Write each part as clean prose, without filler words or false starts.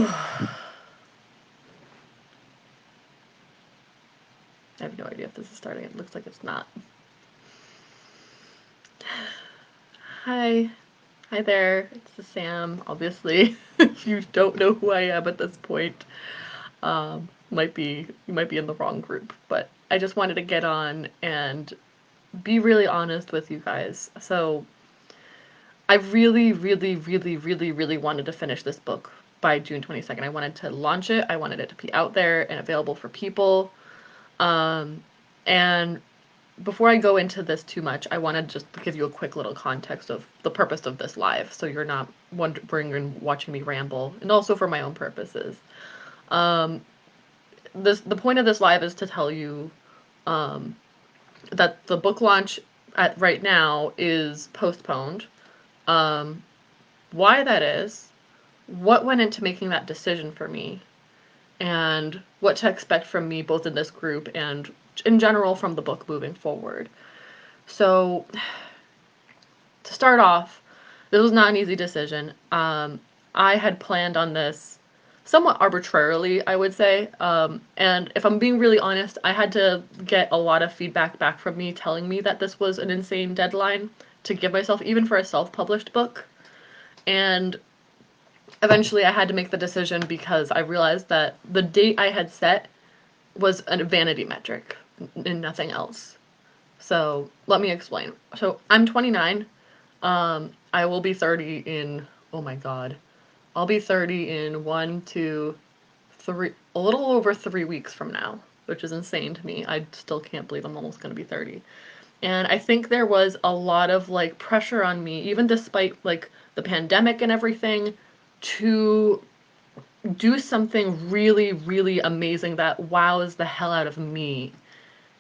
I have no idea if this is starting. It looks like it's not. Hi. Hi there. It's Sam, obviously. If you don't know who I am at this point, you might be in the wrong group. But I just wanted to get on and be really honest with you guys. So I really, really, really, really, really wanted to finish this book by June 22nd. I wanted to launch it. I wanted it to be out there and available for people. And before I go into this too much, I want to just give you a quick little context of the purpose of this live, so you're not wondering and watching me ramble, and also for my own purposes. The point of this live is to tell you that the book launch at right now is postponed. Why that is, what went into making that decision for me, and what to expect from me both in this group and in general from the book moving forward. So, to start off, this was not an easy decision. I had planned on this somewhat arbitrarily, I would say. And if I'm being really honest, I had to get a lot of feedback back from me telling me that this was an insane deadline to give myself, even for a self-published book. And eventually I had to make the decision because I realized that the date I had set was a vanity metric and nothing else. So let me explain. So I'm 29. I will be 30 in, oh my god. I'll be 30 in 1, 2, 3, a little over 3 weeks from now, which is insane to me. I still can't believe I'm almost going to be 30. And I think there was a lot of like pressure on me, even despite like the pandemic and everything, to do something really, really amazing that wows the hell out of me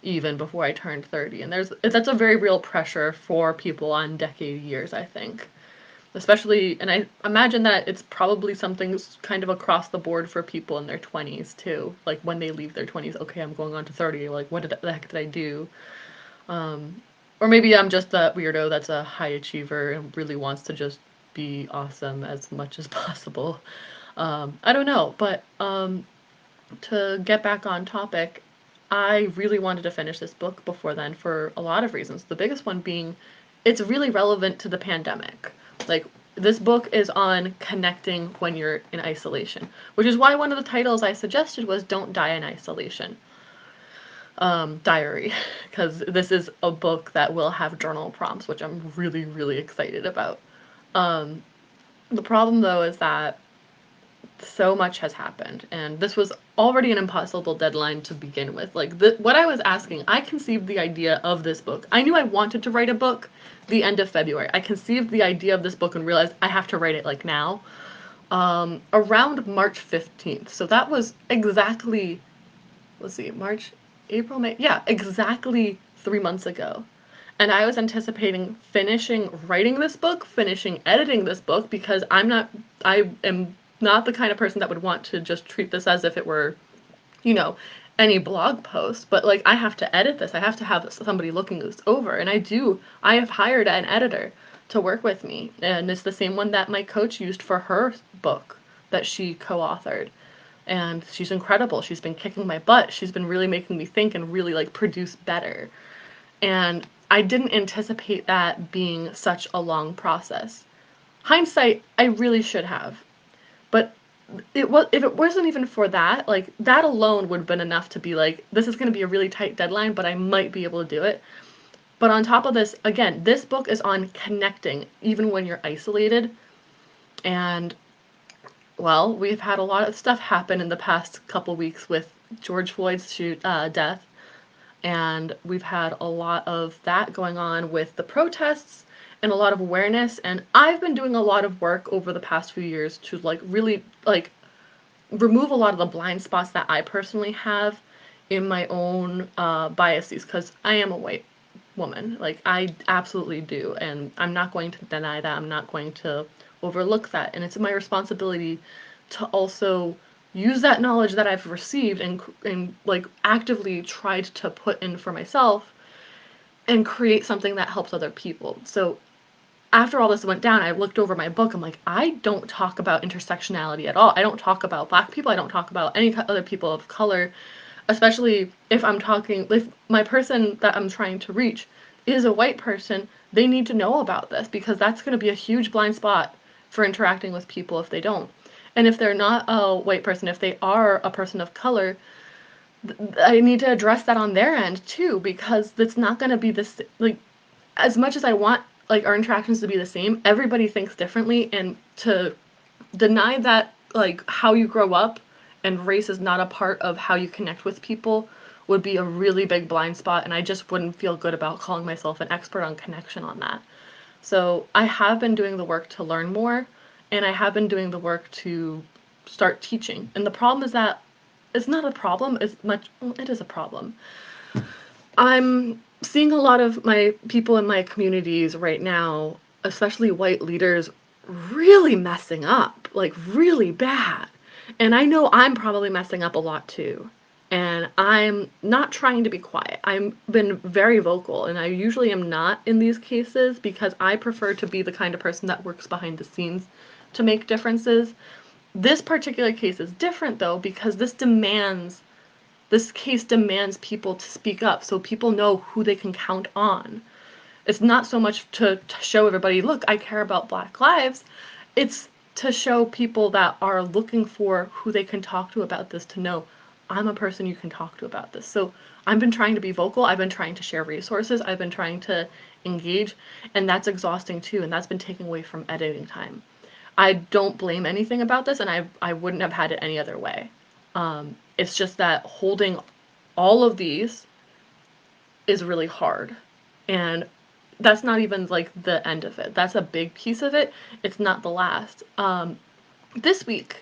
even before I turned 30. And that's a very real pressure for people on decade years, I think. Especially, and I imagine that it's probably something kind of across the board for people in their 20s too. Like when they leave their 20s, okay, I'm going on to 30, like what the heck did I do? Or maybe I'm just that weirdo that's a high achiever and really wants to just be awesome as much as possible. I don't know, but to get back on topic, I really wanted to finish this book before then for a lot of reasons. The biggest one being it's really relevant to the pandemic. Like, this book is on connecting when you're in isolation, which is why one of the titles I suggested was Don't Die in Isolation. Diary, because this is a book that will have journal prompts, which I'm really, really excited about. The problem, though, is that so much has happened, and this was already an impossible deadline to begin with. Like, what I was asking, I conceived the idea of this book. I knew I wanted to write a book the end of February. I conceived the idea of this book and realized I have to write it, like, now. Around March 15th. So that was exactly, let's see, March, April, May, yeah, exactly 3 months ago. And I was anticipating finishing writing this book, finishing editing this book, because I am not the kind of person that would want to just treat this as if it were, you know, any blog post. But like, I have to edit this. I have to have somebody looking this over. And I have hired an editor to work with me. And it's the same one that my coach used for her book that she co-authored. And she's incredible. She's been kicking my butt. She's been really making me think and really like produce better. And I didn't anticipate that being such a long process. Hindsight, I really should have. But if it wasn't even for that, like that alone would have been enough to be like, this is going to be a really tight deadline, but I might be able to do it. But on top of this, again, this book is on connecting even when you're isolated. And well, we've had a lot of stuff happen in the past couple weeks with George Floyd's death. And we've had a lot of that going on with the protests and a lot of awareness. And I've been doing a lot of work over the past few years to like really like remove a lot of the blind spots that I personally have in my own biases, because I am a white woman. Like, I absolutely do. And I'm not going to deny that. I'm not going to overlook that. And it's my responsibility to also use that knowledge that I've received and like actively tried to put in for myself and create something that helps other people. So after all this went down, I looked over my book. I'm like, I don't talk about intersectionality at all. I don't talk about Black people. I don't talk about any other people of color, especially if my person that I'm trying to reach is a white person. They need to know about this because that's going to be a huge blind spot for interacting with people if they don't. And if they're not a white person, if they are a person of color, I need to address that on their end too, because it's not going to be this, like, as much as I want like our interactions to be the same, everybody thinks differently, and to deny that like how you grow up and race is not a part of how you connect with people would be a really big blind spot, and I just wouldn't feel good about calling myself an expert on connection on that. So I have been doing the work to learn more, and I have been doing the work to start teaching. And the problem is that it's not a problem as much, well, it is a problem. I'm seeing a lot of my people in my communities right now, especially white leaders, really messing up, like really bad. And I know I'm probably messing up a lot too. And I'm not trying to be quiet. I've been very vocal, and I usually am not in these cases because I prefer to be the kind of person that works behind the scenes to make differences. This particular case is different though because this case demands people to speak up so people know who they can count on. It's not so much to show everybody, look, I care about Black lives. It's to show people that are looking for who they can talk to about this to know I'm a person you can talk to about this. So I've been trying to be vocal. I've been trying to share resources. I've been trying to engage, and that's exhausting too, and that's been taking away from editing time. I don't blame anything about this, and I wouldn't have had it any other way. It's just that holding all of these is really hard. And that's not even like the end of it. That's a big piece of it. It's not the last. This week,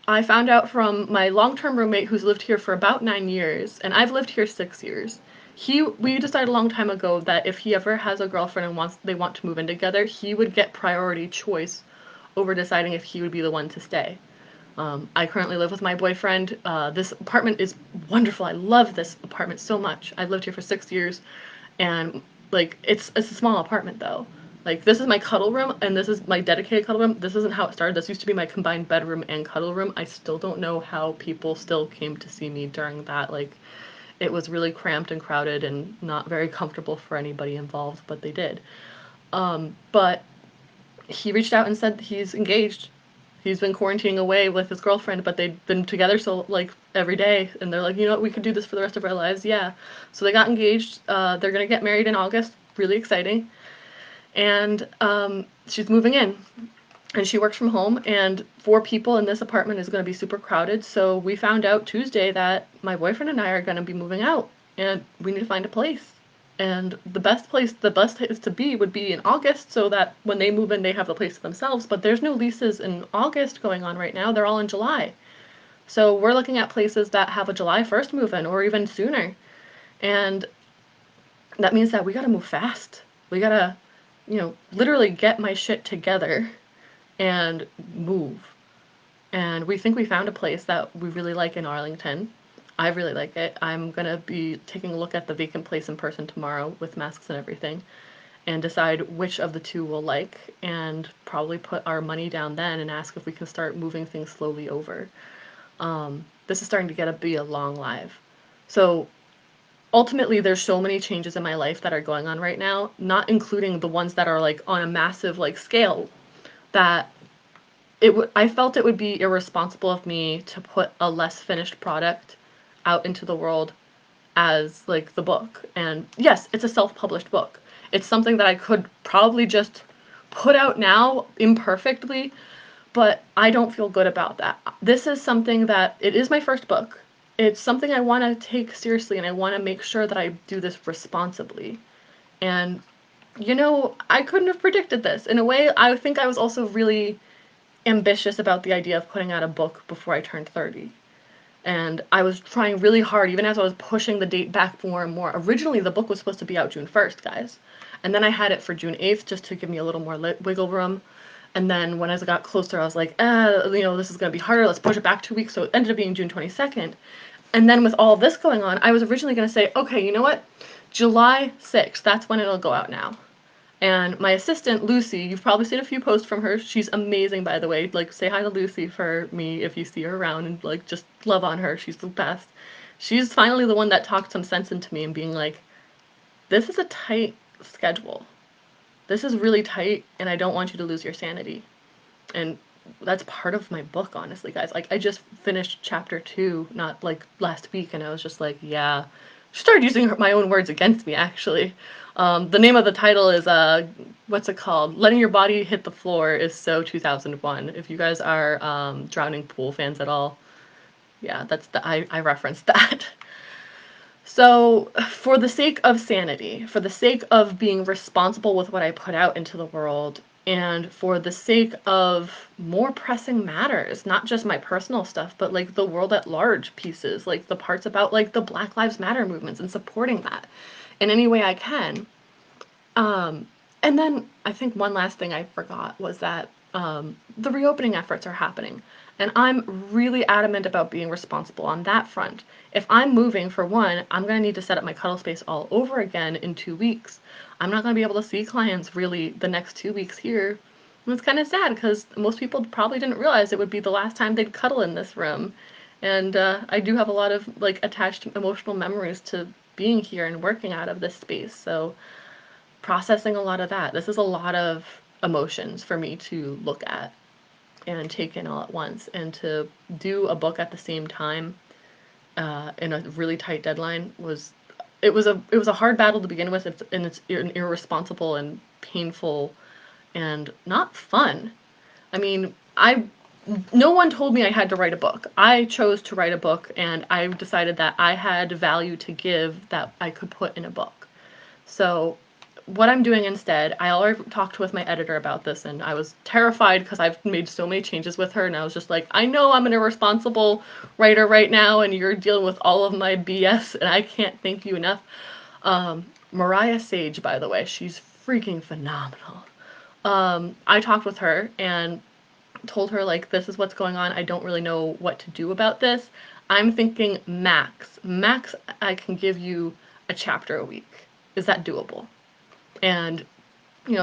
I found out from my long-term roommate who's lived here for about 9 years, and I've lived here 6 years. We decided a long time ago that if he ever has a girlfriend and they want to move in together, he would get priority choice over deciding if he would be the one to stay. I currently live with my boyfriend. This apartment is wonderful. I love this apartment so much. I've lived here for 6 years, and like it's a small apartment though. Like this is my cuddle room, and this is my dedicated cuddle room. This isn't how it started. This used to be my combined bedroom and cuddle room. I still don't know how people still came to see me during that. Like it was really cramped and crowded and not very comfortable for anybody involved, but they did. But he reached out and said he's engaged. He's been quarantining away with his girlfriend, but they've been together so like every day, and they're like, you know what, we could do this for the rest of our lives. Yeah. So they got engaged. They're gonna get married in August. Really exciting. And she's moving in, and she works from home. And 4 people in this apartment is gonna be super crowded. So we found out Tuesday that my boyfriend and I are gonna be moving out, and we need to find a place. And the best place to be would be in August so that when they move in, they have the place to themselves. But there's no leases in August going on right now. They're all in July. So we're looking at places that have a July 1st move in or even sooner. And that means that we gotta move fast. We gotta, literally get my shit together and move. And we think we found a place that we really like in Arlington. I really like it. I'm gonna be taking a look at the vacant place in person tomorrow with masks and everything and decide which of the two we'll like and probably put our money down then and ask if we can start moving things slowly over. This is starting to be a long live. So ultimately there's so many changes in my life that are going on right now, not including the ones that are like on a massive like scale, that I felt it would be irresponsible of me to put a less finished product out into the world as like the book. And yes, it's a self-published book. It's something that I could probably just put out now imperfectly, but I don't feel good about that. This is something that it is my first book. It's something I want to take seriously, and I want to make sure that I do this responsibly. And I couldn't have predicted this. In a way, I think I was also really ambitious about the idea of putting out a book before I turned 30. And I was trying really hard, even as I was pushing the date back more and more. Originally, the book was supposed to be out June 1st, guys. And then I had it for June 8th just to give me a little more wiggle room. And then when I got closer, I was like, this is going to be harder. Let's push it back 2 weeks. So it ended up being June 22nd. And then with all this going on, I was originally going to say, okay, you know what? July 6th, that's when it'll go out now. And my assistant, Lucy, you've probably seen a few posts from her. She's amazing, by the way. Like, say hi to Lucy for me if you see her around, and like just love on her. She's the best. She's finally the one that talked some sense into me and being like, this is a tight schedule. This is really tight, and I don't want you to lose your sanity. And that's part of my book, honestly, guys. Like, I just finished chapter 2 not like last week, and I was just like, yeah. She started using my own words against me, actually. The name of the title is what's it called? Letting Your Body Hit the Floor is so 2001. If you guys are Drowning Pool fans at all, yeah, that's I referenced that. So, for the sake of sanity, for the sake of being responsible with what I put out into the world, and for the sake of more pressing matters, not just my personal stuff, but like the world at large pieces, like the parts about like the Black Lives Matter movements and supporting that in any way I can. And then I think one last thing I forgot was that the reopening efforts are happening. And I'm really adamant about being responsible on that front. If I'm moving, for one, I'm going to need to set up my cuddle space all over again in 2 weeks. I'm not going to be able to see clients really the next 2 weeks here. And it's kind of sad because most people probably didn't realize it would be the last time they'd cuddle in this room. And I do have a lot of like attached emotional memories to being here and working out of this space. So processing a lot of that. This is a lot of emotions for me to look at and take in all at once, and to do a book at the same time in a really tight deadline was it was a hard battle to begin with, and it's irresponsible and painful and not fun. I mean, I no one told me I had to write a book. I chose to write a book, and I decided that I had value to give that I could put in a book. So what I'm doing instead, I already talked with my editor about this, and I was terrified because I've made so many changes with her, and I was just like, I know I'm an irresponsible writer right now, and you're dealing with all of my BS, and I can't thank you enough. Mariah Sage, by the way, she's freaking phenomenal. I talked with her and told her, like, this is what's going on. I don't really know what to do about this. I'm thinking max, I can give you a chapter a week. Is that doable? And,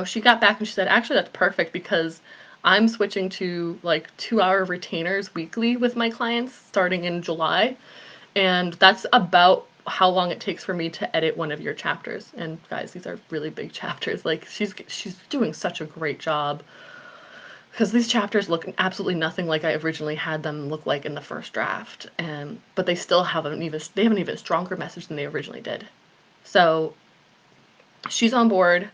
she got back and she said, actually, that's perfect because I'm switching to like 2-hour retainers weekly with my clients starting in July. And that's about how long it takes for me to edit one of your chapters. And guys, these are really big chapters. Like she's doing such a great job because these chapters look absolutely nothing like I originally had them look like in the first draft. And but they still have an even stronger message than they originally did. So she's on board.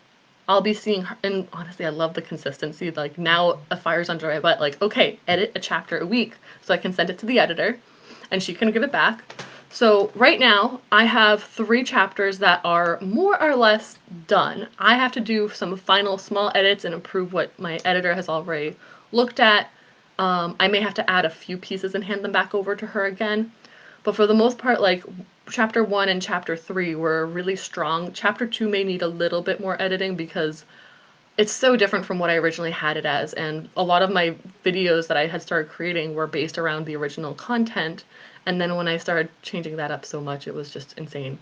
I'll be seeing her, and honestly, I love the consistency. Like, now a fire's under my butt. Like, okay, edit a chapter a week so I can send it to the editor and she can give it back. So right now I have 3 chapters that are more or less done. I have to do some final small edits and improve what my editor has already looked at. I may have to add a few pieces and hand them back over to her again. But for the most part, like, chapter 1 and chapter 3 were really strong. Chapter 2 may need a little bit more editing because it's so different from what I originally had it as, and a lot of my videos that I had started creating were based around the original content, and then when I started changing that up so much, it was just insane.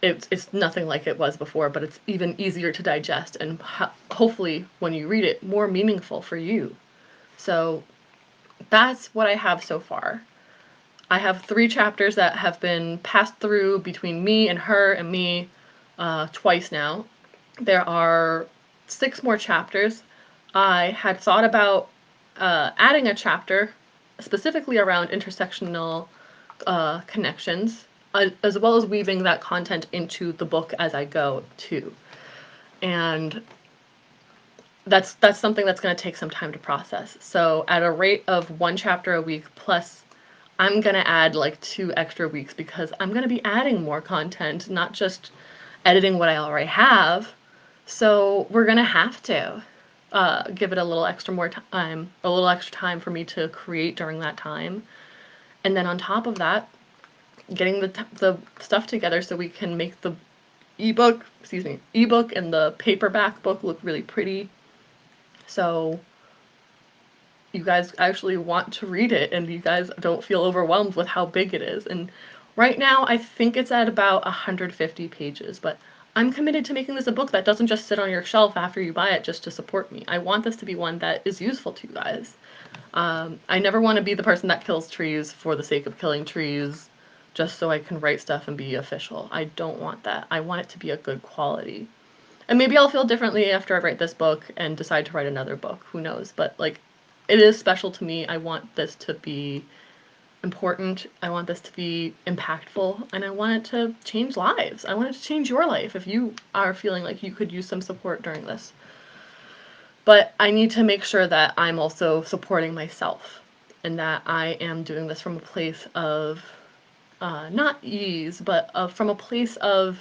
It's nothing like it was before, but it's even easier to digest, and hopefully when you read it, more meaningful for you. So that's what I have so far. I have 3 chapters that have been passed through between me and her and me twice now. There are 6 more chapters. I had thought about adding a chapter specifically around intersectional connections, as well as weaving that content into the book as I go too. And that's something that's going to take some time to process. So at a rate of 1 chapter a week plus, I'm going to add like 2 extra weeks because I'm going to be adding more content, not just editing what I already have. So we're going to have to give it a little extra time for me to create during that time. And then on top of that, getting the stuff together so we can make the ebook and the paperback book look really pretty. So you guys actually want to read it and you guys don't feel overwhelmed with how big it is. And right now I think it's at about 150 pages, but I'm committed to making this a book that doesn't just sit on your shelf after you buy it just to support me. I want this to be one that is useful to you guys. I never want to be the person that kills trees for the sake of killing trees just so I can write stuff and be official. I don't want that. I want it to be a good quality. And maybe I'll feel differently after I write this book and decide to write another book. Who knows? But like, it is special to me. I want this to be important. I want this to be impactful, and I want it to change lives. I want it to change your life if you are feeling like you could use some support during this. But I need to make sure that I'm also supporting myself and that I am doing this from a place of not ease, but from a place of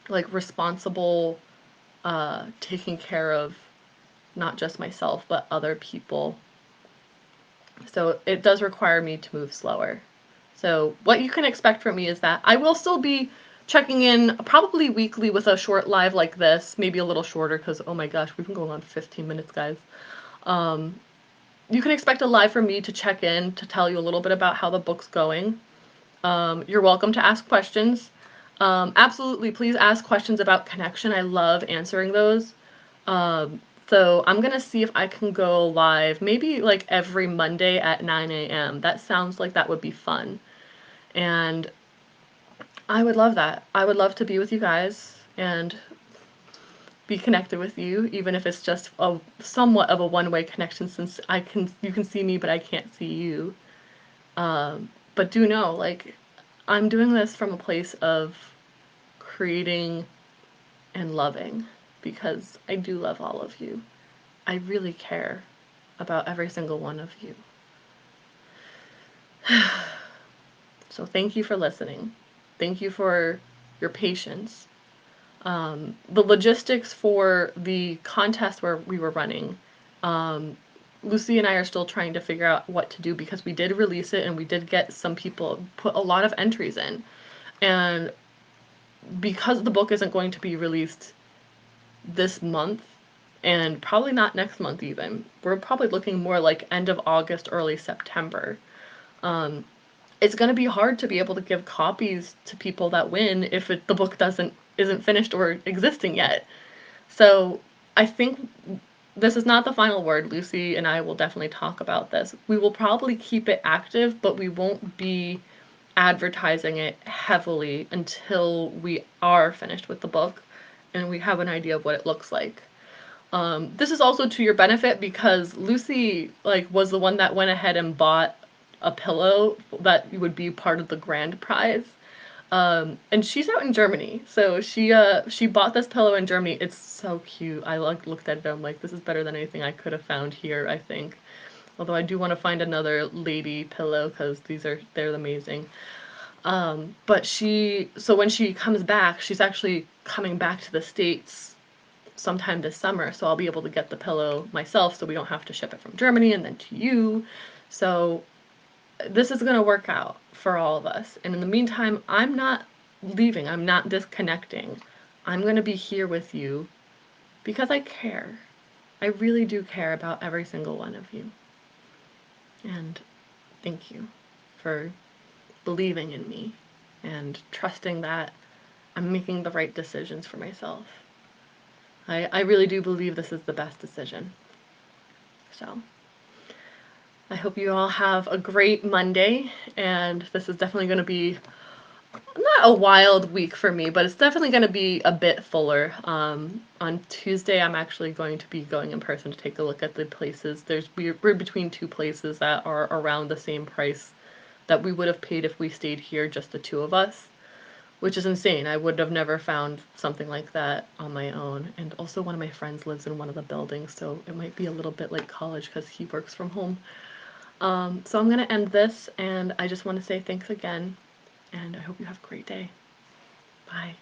like responsible taking care of not just myself, but other people. So it does require me to move slower. So what you can expect from me is that I will still be checking in probably weekly with a short live like this, maybe a little shorter because, oh my gosh, we've been going on 15 minutes, guys. You can expect a live from me to check in, to tell you a little bit about how the book's going. You're welcome to ask questions. Absolutely, please ask questions about connection. I love answering those. So I'm gonna see if I can go live maybe like every Monday at 9 a.m. That sounds like that would be fun. And I would love that. I would love to be with you guys and be connected with you, even if it's just a somewhat of a one-way connection since you can see me but I can't see you. But do know, like, I'm doing this from a place of creating and loving because I do love all of you. I really care about every single one of you. So thank you for listening. Thank you for your patience. The logistics for the contest where we were running, Lucy and I are still trying to figure out what to do because we did release it and we did get some people put a lot of entries in. And because the book isn't going to be released this month, and probably not next month even, we're probably looking more like end of August, early September. It's going to be hard to be able to give copies to people that win if the book isn't finished or existing yet. So I think this is not the final word. Lucy and I will definitely talk about this. We will probably keep it active, but we won't be advertising it heavily until we are finished with the book and we have an idea of what it looks like. This is also to your benefit because Lucy was the one that went ahead and bought a pillow that would be part of the grand prize. And she's out in Germany, so she bought this pillow in Germany. It's so cute. I looked at it. I'm like, this is better than anything I could have found here, I think. Although I do want to find another lady pillow because they're amazing. But so when she comes back, she's actually coming back to the States sometime this summer, so I'll be able to get the pillow myself so we don't have to ship it from Germany and then to you. So this is going to work out for all of us. And in the meantime, I'm not leaving. I'm not disconnecting. I'm going to be here with you because I care. I really do care about every single one of you. And thank you for believing in me and trusting that I'm making the right decisions for myself. I really do believe this is the best decision. So I hope you all have a great Monday, and this is definitely going to be not a wild week for me, but it's definitely going to be a bit fuller. On Tuesday, I'm actually going to be going in person to take a look at the places. We're between two places that are around the same price that we would have paid if we stayed here, just the two of us, which is insane. I would have never found something like that on my own. And also one of my friends lives in one of the buildings, so it might be a little bit like college because he works from home. So I'm going to end this, and I just want to say thanks again, and I hope you have a great day. Bye.